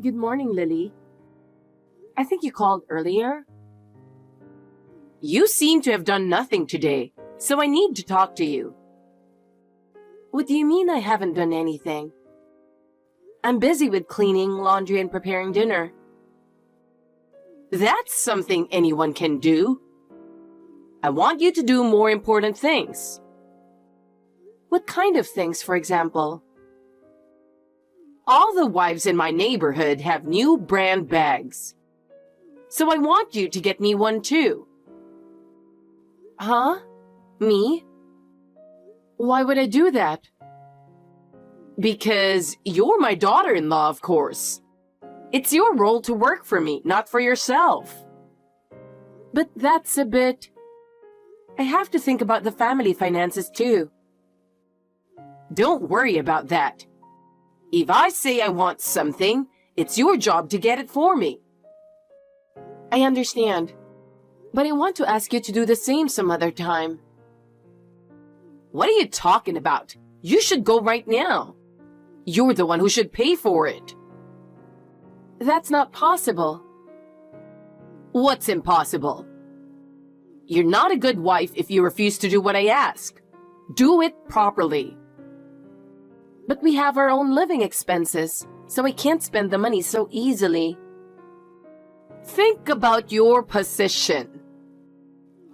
Good morning, Lily. I think you called earlier. You seem to have done nothing today, so I need to talk to you. What do you mean I haven't done anything? I'm busy with cleaning, laundry, and preparing dinner. That's something anyone can do. I want you to do more important things. What kind of things, for example? All the wives in my neighborhood have new brand bags. So I want you to get me one too. Huh? Me? Why would I do that? Because you're my daughter-in-law, of course. It's your role to work for me, not for yourself. But that's a bit... I have to think about the family finances too. Don't worry about that. If I say I want something, it's your job to get it for me. I understand. But I want to ask you to do the same some other time. What are you talking about? You should go right now. You're the one who should pay for it. That's not possible. What's impossible? You're not a good wife if you refuse to do what I ask. Do it properly. But we have our own living expenses, so I can't spend the money so easily. Think about your position.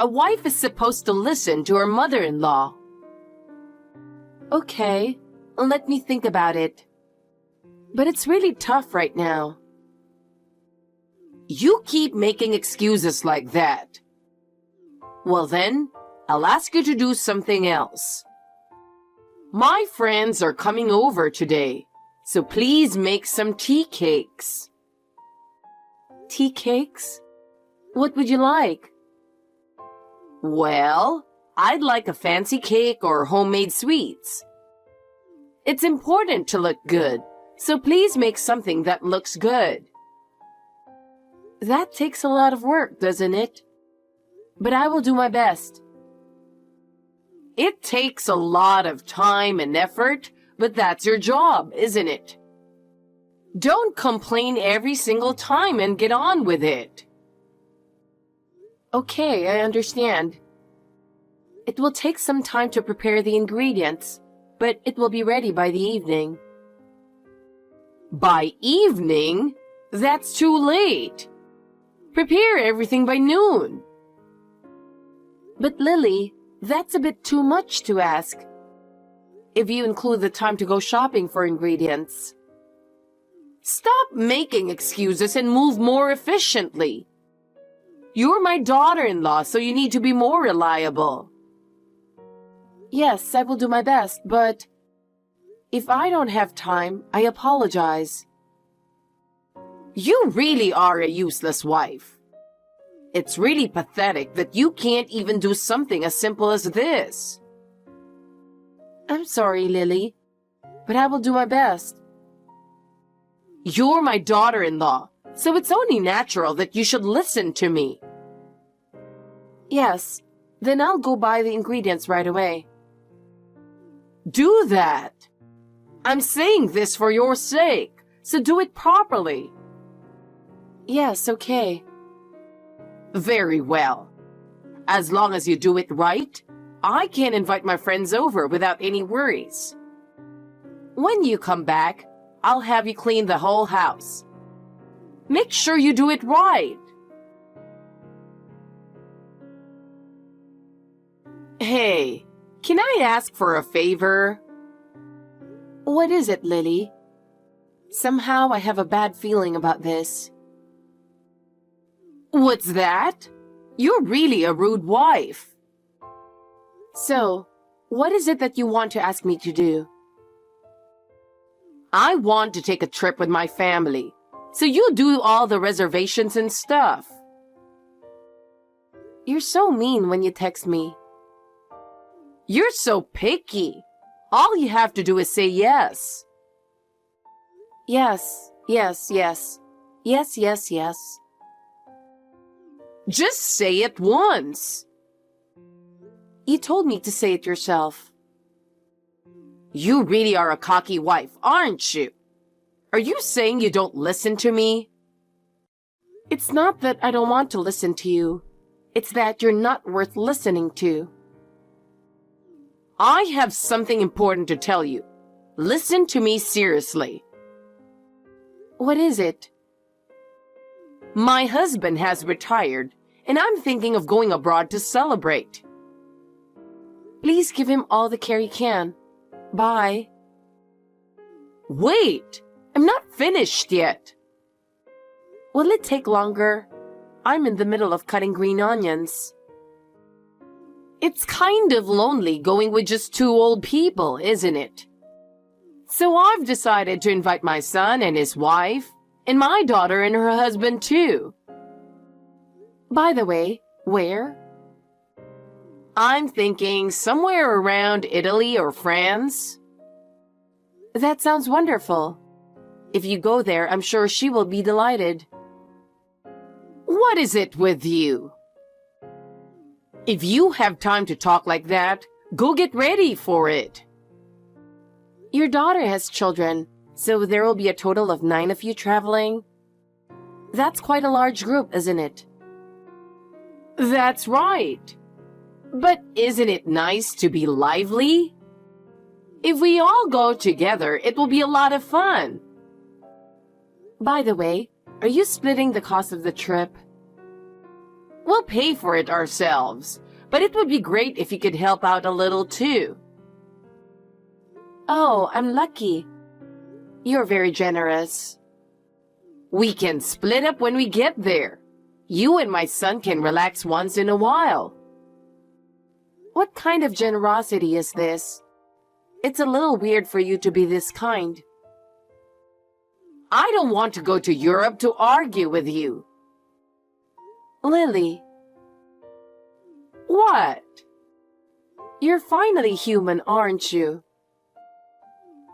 A wife is supposed to listen to her mother-in-law. Okay, let me think about it. But it's really tough right now. You keep making excuses like that. Well then, I'll ask you to do something else. My friends are coming over today, so please make some tea cakes. Tea cakes? What would you like? Well, I'd like a fancy cake or homemade sweets. It's important to look good, so please make something that looks good. That takes a lot of work, doesn't it? But I will do my best. It takes a lot of time and effort, but that's your job, isn't it? Don't complain every single time and get on with it. Okay, I understand. It will take some time to prepare the ingredients, but it will be ready by the evening. By evening? That's too late. Prepare everything by noon. But Lily, that's a bit too much to ask. If you include the time to go shopping for ingredients. Stop making excuses and move more efficiently. You're my daughter-in-law, so you need to be more reliable. Yes, I will do my best, but if I don't have time, I apologize. You really are a useless wife. It's really pathetic that you can't even do something as simple as this. I'm sorry, Lily, but I will do my best. You're my daughter-in-law, so it's only natural that you should listen to me. Yes, then I'll go buy the ingredients right away. Do that. I'm saying this for your sake, so do it properly. Yes, okay. Very well. As long as you do it right, I can invite my friends over without any worries. When you come back, I'll have you clean the whole house. Make sure you do it right. Hey, can I ask for a favor? What is it, Lily? Somehow I have a bad feeling about this. What's that? You're really a rude wife. So, what is it that you want to ask me to do? I want to take a trip with my family, so you do all the reservations and stuff. You're so mean when you text me. You're so picky. All you have to do is say yes. Yes, yes, yes. Yes, yes, yes. Just say it once. You told me to say it yourself. You really are a cocky wife, aren't you? Are you saying you don't listen to me? It's not that I don't want to listen to you. It's that you're not worth listening to. I have something important to tell you. Listen to me seriously. What is it? My husband has retired, and I'm thinking of going abroad to celebrate. Please give him all the care you can. Bye. Wait! I'm not finished yet. Will it take longer? I'm in the middle of cutting green onions. It's kind of lonely going with just two old people, isn't it? So I've decided to invite my son and his wife, and my daughter and her husband too. By the way, where? I'm thinking somewhere around Italy or France. That sounds wonderful. If you go there, I'm sure she will be delighted. What is it with you? If you have time to talk like that, go get ready for it. Your daughter has children, so there will be a total of 9 of you traveling. That's quite a large group, isn't it? That's right. But isn't it nice to be lively? If we all go together, it will be a lot of fun. By the way, are you splitting the cost of the trip? We'll pay for it ourselves, but it would be great if you could help out a little too. Oh, I'm lucky. You're very generous. We can split up when we get there. You and my son can relax once in a while. What kind of generosity is this? It's a little weird for you to be this kind. I don't want to go to Europe to argue with you. Lily. What? You're finally human, aren't you?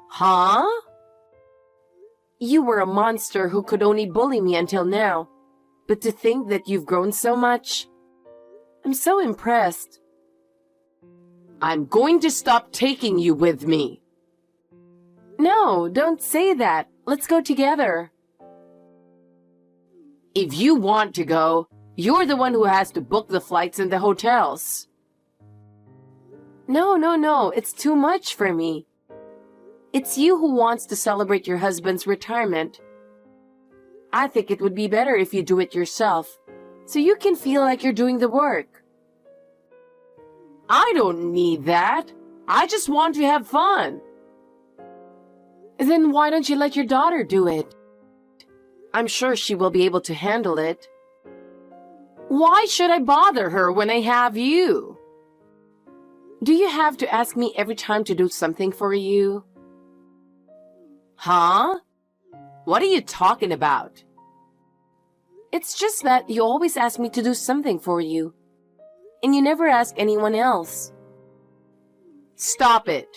Huh? You were a monster who could only bully me until now. But to think that you've grown so much, I'm so impressed. I'm going to stop taking you with me. No, don't say that. Let's go together. If you want to go, you're the one who has to book the flights and the hotels. No, it's too much for me. It's you who wants to celebrate your husband's retirement. I think it would be better if you do it yourself, so you can feel like you're doing the work. I don't need that. I just want to have fun. Then why don't you let your daughter do it? I'm sure she will be able to handle it. Why should I bother her when I have you? Do you have to ask me every time to do something for you? Huh? What are you talking about? It's just that you always ask me to do something for you, and you never ask anyone else. Stop it.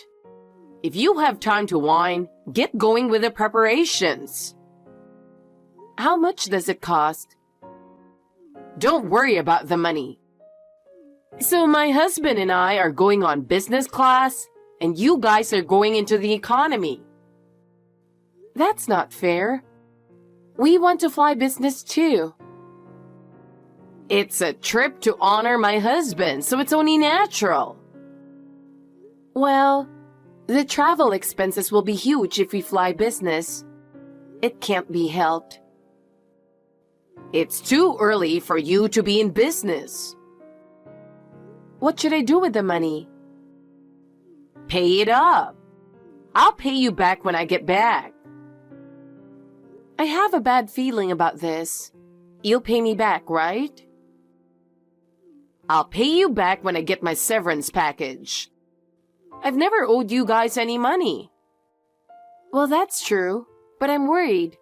If you have time to whine, get going with the preparations. How much does it cost? Don't worry about the money. So my husband and I are going on business class, and you guys are going into the economy. That's not fair. We want to fly business too. It's a trip to honor my husband, so it's only natural. Well, the travel expenses will be huge if we fly business. It can't be helped. It's too early for you to be in business. What should I do with the money? Pay it up. I'll pay you back when I get back. I have a bad feeling about this. You'll pay me back, right? I'll pay you back when I get my severance package. I've never owed you guys any money. Well, that's true, but I'm worried.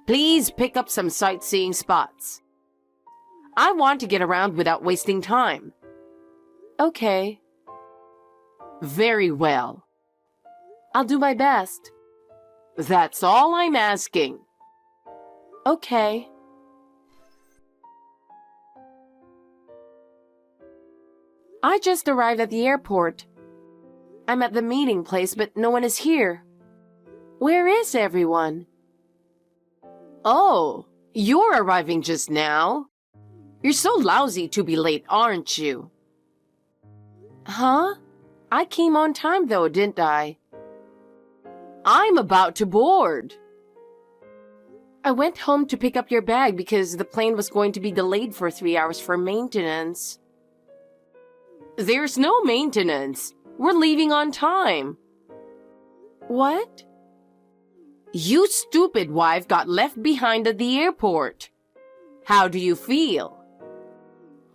Please pick up some sightseeing spots. I want to get around without wasting time. Okay. Very well. I'll do my best. That's all I'm asking. Okay. I just arrived at the airport. I'm at the meeting place, but no one is here. Where is everyone? Oh, you're arriving just now? You're so lousy to be late, aren't you? Huh? I came on time though, didn't I? I'm about to board. I went home to pick up your bag because the plane was going to be delayed for 3 hours for maintenance. There's no maintenance. We're leaving on time. What? You stupid wife got left behind at the airport. How do you feel?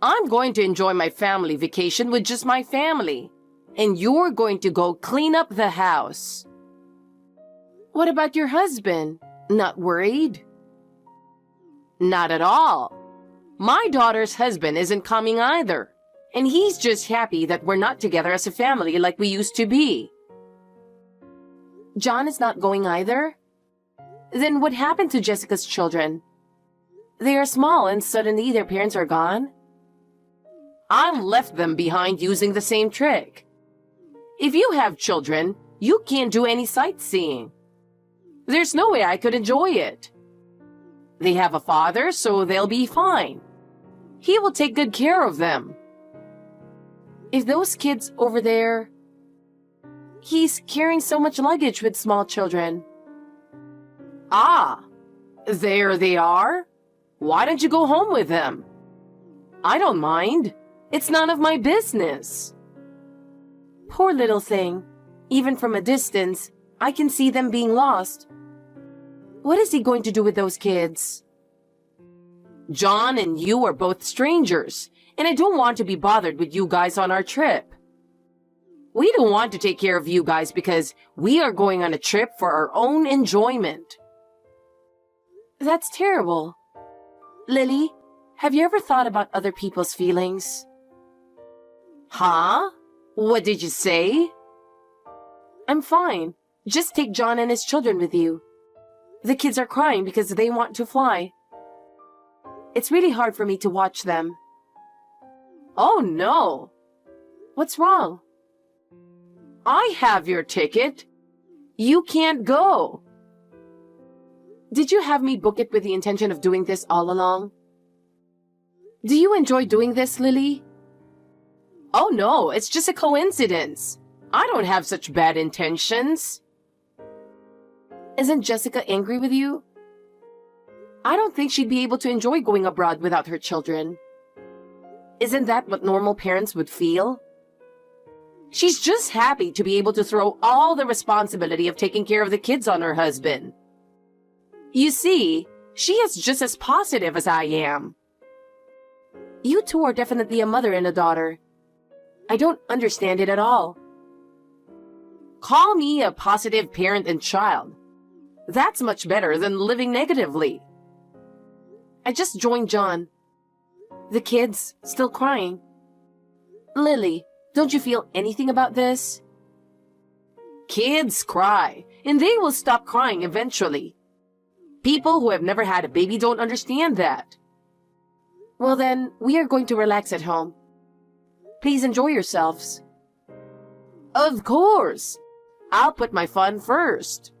I'm going to enjoy my family vacation with just my family, and you're going to go clean up the house. What about your husband? Not worried? Not at all. My daughter's husband isn't coming either, and he's just happy that we're not together as a family like we used to be. John is not going either? Then what happened to Jessica's children? They are small and suddenly their parents are gone? I left them behind using the same trick. If you have children, you can't do any sightseeing. There's no way I could enjoy it. They have a father, so they'll be fine. He will take good care of them. If those kids over there... He's carrying so much luggage with small children. Ah, there they are. Why don't you go home with them? I don't mind. It's none of my business. Poor little thing. Even from a distance, I can see them being lost. What is he going to do with those kids? John and you are both strangers, and I don't want to be bothered with you guys on our trip. We don't want to take care of you guys because we are going on a trip for our own enjoyment. That's terrible. Lily, have you ever thought about other people's feelings? Huh? What did you say? I'm fine. Just take John and his children with you. The kids are crying because they want to fly. It's really hard for me to watch them. Oh no! What's wrong? I have your ticket. You can't go. Did you have me book it with the intention of doing this all along? Do you enjoy doing this, Lily? Oh no, it's just a coincidence. I don't have such bad intentions. Isn't Jessica angry with you? I don't think she'd be able to enjoy going abroad without her children. Isn't that what normal parents would feel? She's just happy to be able to throw all the responsibility of taking care of the kids on her husband. You see, she is just as positive as I am. You two are definitely a mother and a daughter. I don't understand it at all. Call me a positive parent and child. That's much better than living negatively. I just joined John. The kids still crying. Lily, don't you feel anything about this? Kids cry, and they will stop crying eventually. People who have never had a baby don't understand that. Well then, we are going to relax at home. Please enjoy yourselves. Of course. I'll put my fun first.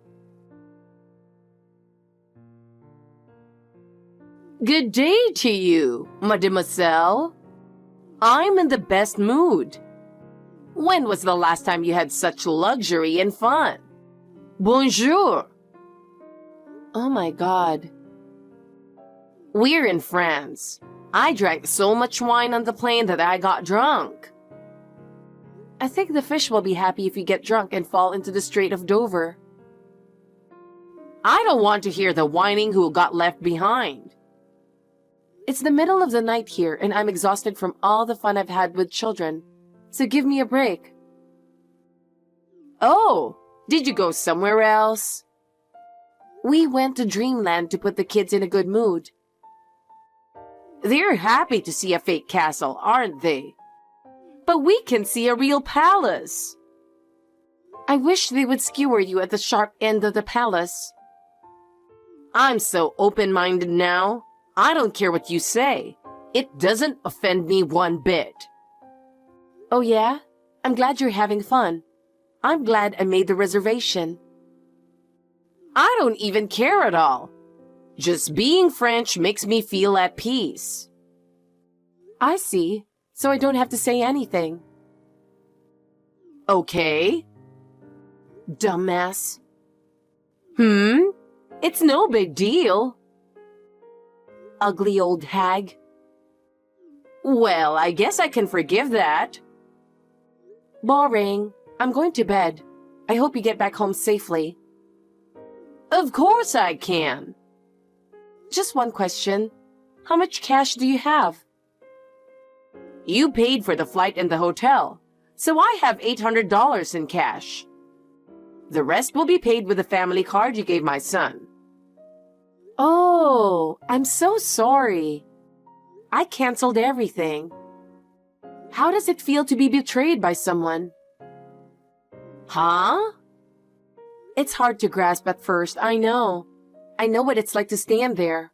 Good day to you, mademoiselle. I'm in the best mood. When was the last time you had such luxury and fun? Bonjour. Oh my God. We're in France. I drank so much wine on the plane that I got drunk. I think the fish will be happy if you get drunk and fall into the Strait of Dover. I don't want to hear the whining who got left behind. It's the middle of the night here and I'm exhausted from all the fun I've had with children, so give me a break. Oh, did you go somewhere else? We went to Dreamland to put the kids in a good mood. They're happy to see a fake castle, aren't they? But we can see a real palace. I wish they would skewer you at the sharp end of the palace. I'm so open-minded now. I don't care what you say. It doesn't offend me one bit. Oh yeah? I'm glad you're having fun. I'm glad I made the reservation. I don't even care at all. Just being French makes me feel at peace. I see. So I don't have to say anything. Okay. Dumbass. It's no big deal. Ugly old hag. Well, I guess I can forgive that. Boring. I'm going to bed. I hope you get back home safely. Of course I can. Just one question. How much cash do you have? You paid for the flight and the hotel, so I have $800 in cash. The rest will be paid with the family card you gave my son. Oh, I'm so sorry. I canceled everything. How does it feel to be betrayed by someone? Huh? It's hard to grasp at first, I know. I know what it's like to stand there.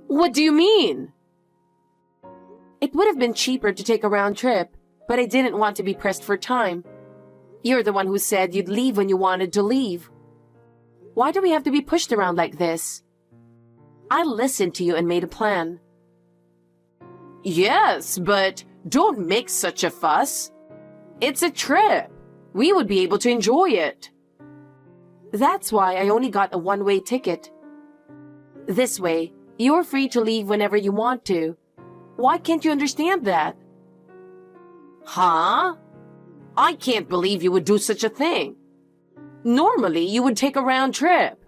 What do you mean? It would have been cheaper to take a round trip, but I didn't want to be pressed for time. You're the one who said you'd leave when you wanted to leave. Why do we have to be pushed around like this? I listened to you and made a plan. Yes, but don't make such a fuss. It's a trip. We would be able to enjoy it. That's why I only got a one-way ticket. This way, you're free to leave whenever you want to. Why can't you understand that? Huh? I can't believe you would do such a thing. Normally, you would take a round trip.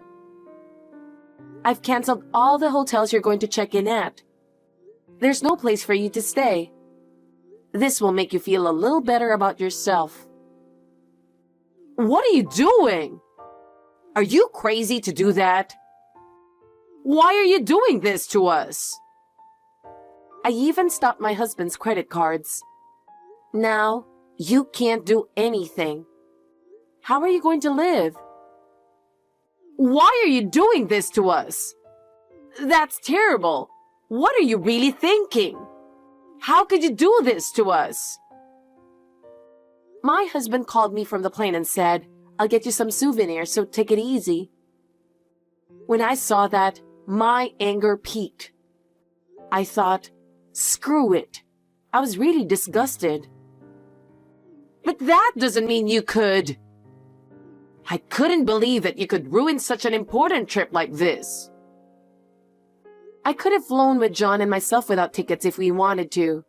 I've canceled all the hotels you're going to check in at. There's no place for you to stay. This will make you feel a little better about yourself. What are you doing? Are you crazy to do that? Why are you doing this to us? I even stopped my husband's credit cards. Now, you can't do anything. How are you going to live? Why are you doing this to us? That's terrible. What are you really thinking? How could you do this to us? My husband called me from the plane and said, I'll get you some souvenirs, so take it easy. When I saw that, my anger peaked. I thought, screw it. I was really disgusted. But that doesn't mean you could. I couldn't believe that you could ruin such an important trip like this. I could have flown with John and myself without tickets if we wanted to.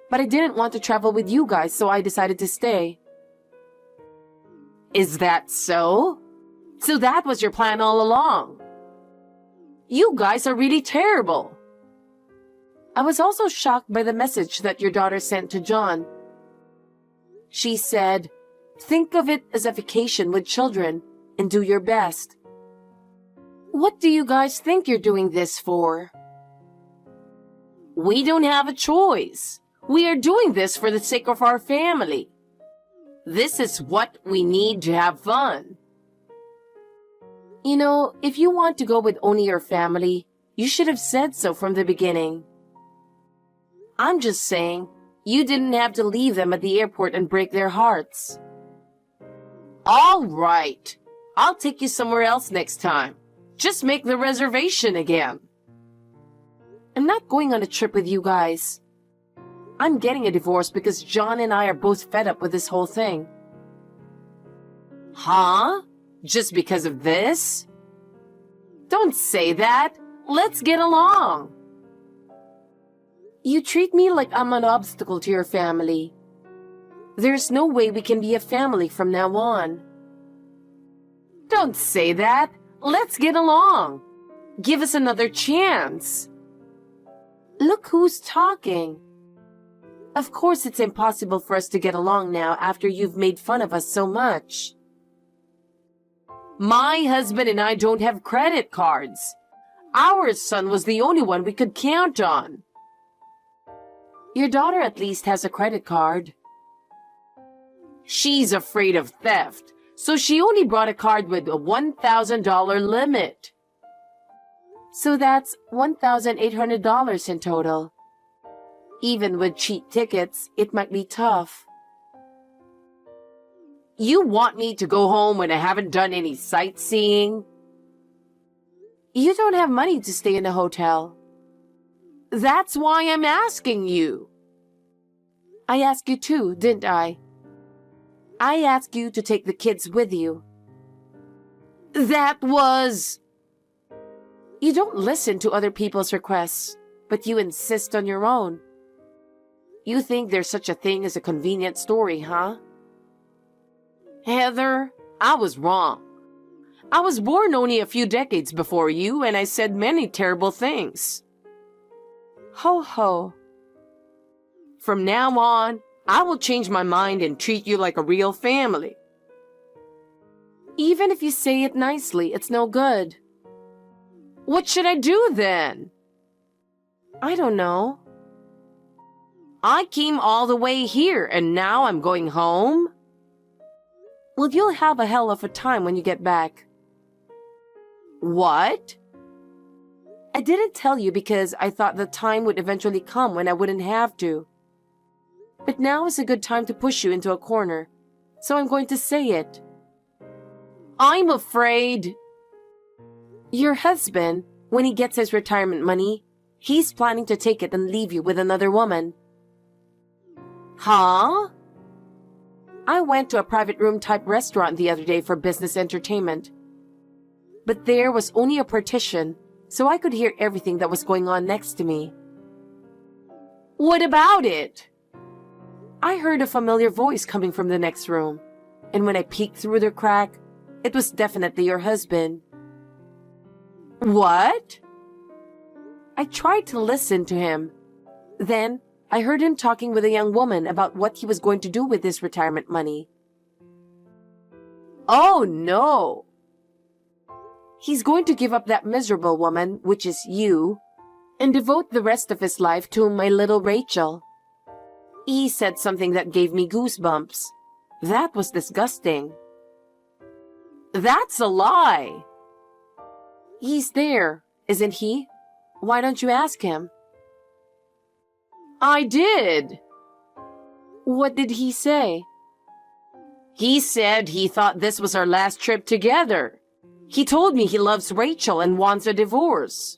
But I didn't want to travel with you guys, so I decided to stay. Is that so? So that was your plan all along? You guys are really terrible. I was also shocked by the message that your daughter sent to John. She said, think of it as a vacation with children and do your best. What do you guys think you're doing this for? We don't have a choice. We are doing this for the sake of our family. This is what we need to have fun. You know, if you want to go with only your family, you should have said so from the beginning. I'm just saying, you didn't have to leave them at the airport and break their hearts. All right. I'll take you somewhere else next time. Just make the reservation again. I'm not going on a trip with you guys. I'm getting a divorce because John and I are both fed up with this whole thing. Huh? Just because of this? Don't say that. Let's get along. You treat me like I'm an obstacle to your family. There's no way we can be a family from now on. Don't say that. Let's get along. Give us another chance. Look who's talking. Of course it's impossible for us to get along now after you've made fun of us so much. My husband and I don't have credit cards. Our son was the only one we could count on. Your daughter at least has a credit card. She's afraid of theft, so she only brought a card with a $1,000 limit. So that's $1,800 in total. Even with cheap tickets, it might be tough. You want me to go home when I haven't done any sightseeing? You don't have money to stay in a hotel. That's why I'm asking you. I asked you too, didn't I? I asked you to take the kids with you. That was... You don't listen to other people's requests, but you insist on your own. You think there's such a thing as a convenient story, huh? Heather, I was wrong. I was born only a few decades before you, and I said many terrible things. Ho ho. From now on, I will change my mind and treat you like a real family. Even if you say it nicely, it's no good. What should I do then? I don't know. I came all the way here and now I'm going home? Well, you'll have a hell of a time when you get back. What? I didn't tell you because I thought the time would eventually come when I wouldn't have to. But now is a good time to push you into a corner, so I'm going to say it. I'm afraid. Your husband, when he gets his retirement money, he's planning to take it and leave you with another woman. Huh? I went to a private room type restaurant the other day for business entertainment. But there was only a partition, so I could hear everything that was going on next to me. What about it? I heard a familiar voice coming from the next room, and when I peeked through the crack, it was definitely your husband. What? I tried to listen to him. Then, I heard him talking with a young woman about what he was going to do with his retirement money. Oh no! He's going to give up that miserable woman, which is you, and devote the rest of his life to my little Rachel. He said something that gave me goosebumps. That was disgusting. That's a lie! He's there, isn't he? Why don't you ask him? I did. What did he say? He said he thought this was our last trip together. He told me he loves Rachel and wants a divorce.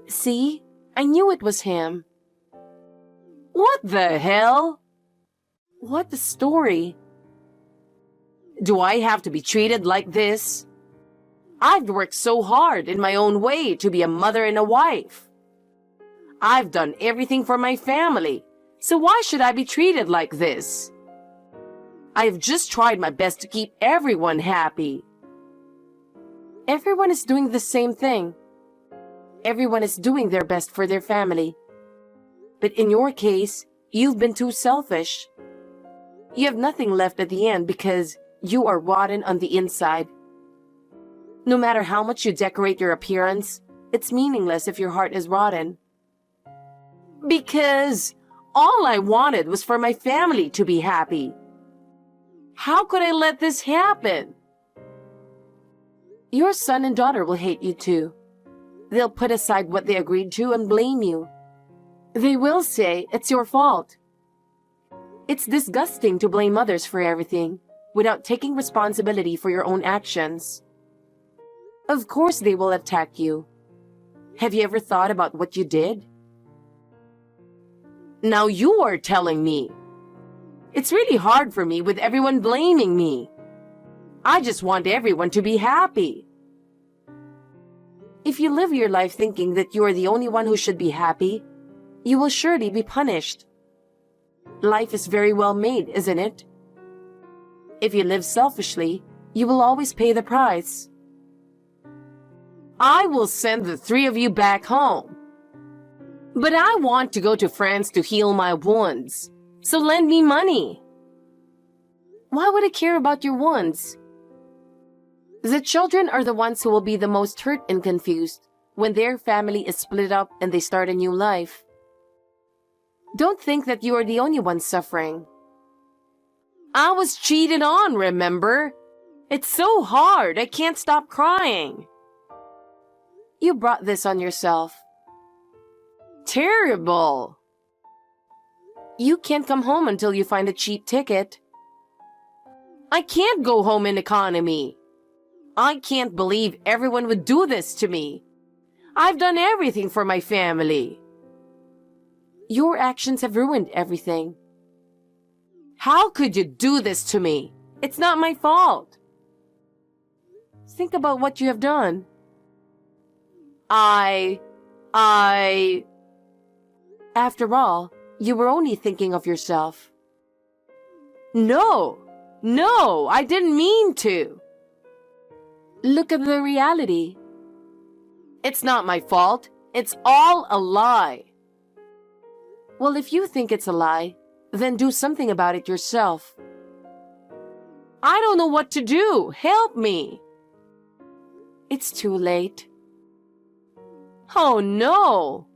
See? I knew it was him. What the hell? What a story. Do I have to be treated like this? I've worked so hard in my own way to be a mother and a wife. I've done everything for my family, so why should I be treated like this? I've just tried my best to keep everyone happy. Everyone is doing the same thing. Everyone is doing their best for their family. But in your case, you've been too selfish. You have nothing left at the end because you are rotten on the inside. No matter how much you decorate your appearance, it's meaningless if your heart is rotten. Because all I wanted was for my family to be happy. How could I let this happen? Your son and daughter will hate you too. They'll put aside what they agreed to and blame you. They will say it's your fault. It's disgusting to blame others for everything without taking responsibility for your own actions. Of course they will attack you. Have you ever thought about what you did? Now you are telling me. It's really hard for me with everyone blaming me. I just want everyone to be happy. If you live your life thinking that you are the only one who should be happy, you will surely be punished. Life is very well made, isn't it? If you live selfishly, you will always pay the price. I will send the three of you back home. But I want to go to France to heal my wounds, so lend me money. Why would I care about your wounds? The children are the ones who will be the most hurt and confused when their family is split up and they start a new life. Don't think that you are the only one suffering. I was cheated on, remember? It's so hard, I can't stop crying. You brought this on yourself. Terrible. You can't come home until you find a cheap ticket. I can't go home in economy. I can't believe everyone would do this to me. I've done everything for my family. Your actions have ruined everything. How could you do this to me? It's not my fault. Think about what you have done. After all, you were only thinking of yourself. No, I didn't mean to. Look at the reality. It's not my fault. It's all a lie. Well, if you think it's a lie, then do something about it yourself. I don't know what to do. Help me. It's too late. Oh no!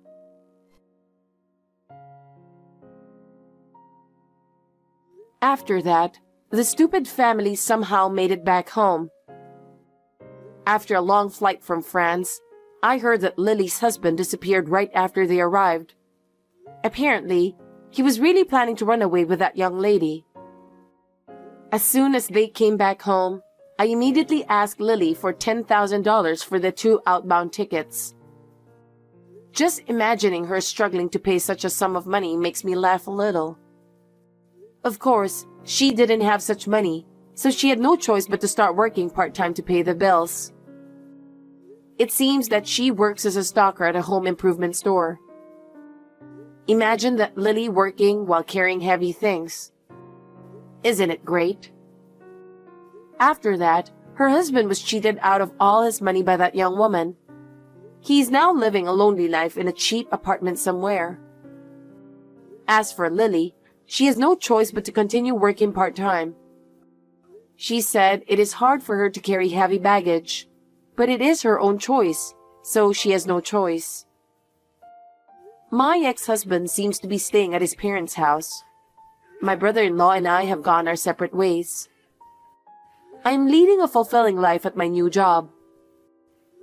After that, the stupid family somehow made it back home. After a long flight from France, I heard that Lily's husband disappeared right after they arrived. Apparently, he was really planning to run away with that young lady. As soon as they came back home, I immediately asked Lily for $10,000 for the 2 outbound tickets. Just imagining her struggling to pay such a sum of money makes me laugh a little. Of course, she didn't have such money, so she had no choice but to start working part-time to pay the bills. It seems that she works as a stalker at a home improvement store. Imagine that Lily working while carrying heavy things. Isn't it great? After that, her husband was cheated out of all his money by that young woman. He's now living a lonely life in a cheap apartment somewhere. As for Lily, she has no choice but to continue working part-time. She said it is hard for her to carry heavy baggage, but it is her own choice, so she has no choice. My ex-husband seems to be staying at his parents' house. My brother-in-law and I have gone our separate ways. I am leading a fulfilling life at my new job.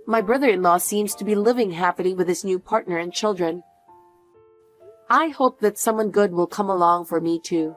My brother-in-law seems to be living happily with his new partner and children. I hope that someone good will come along for me too.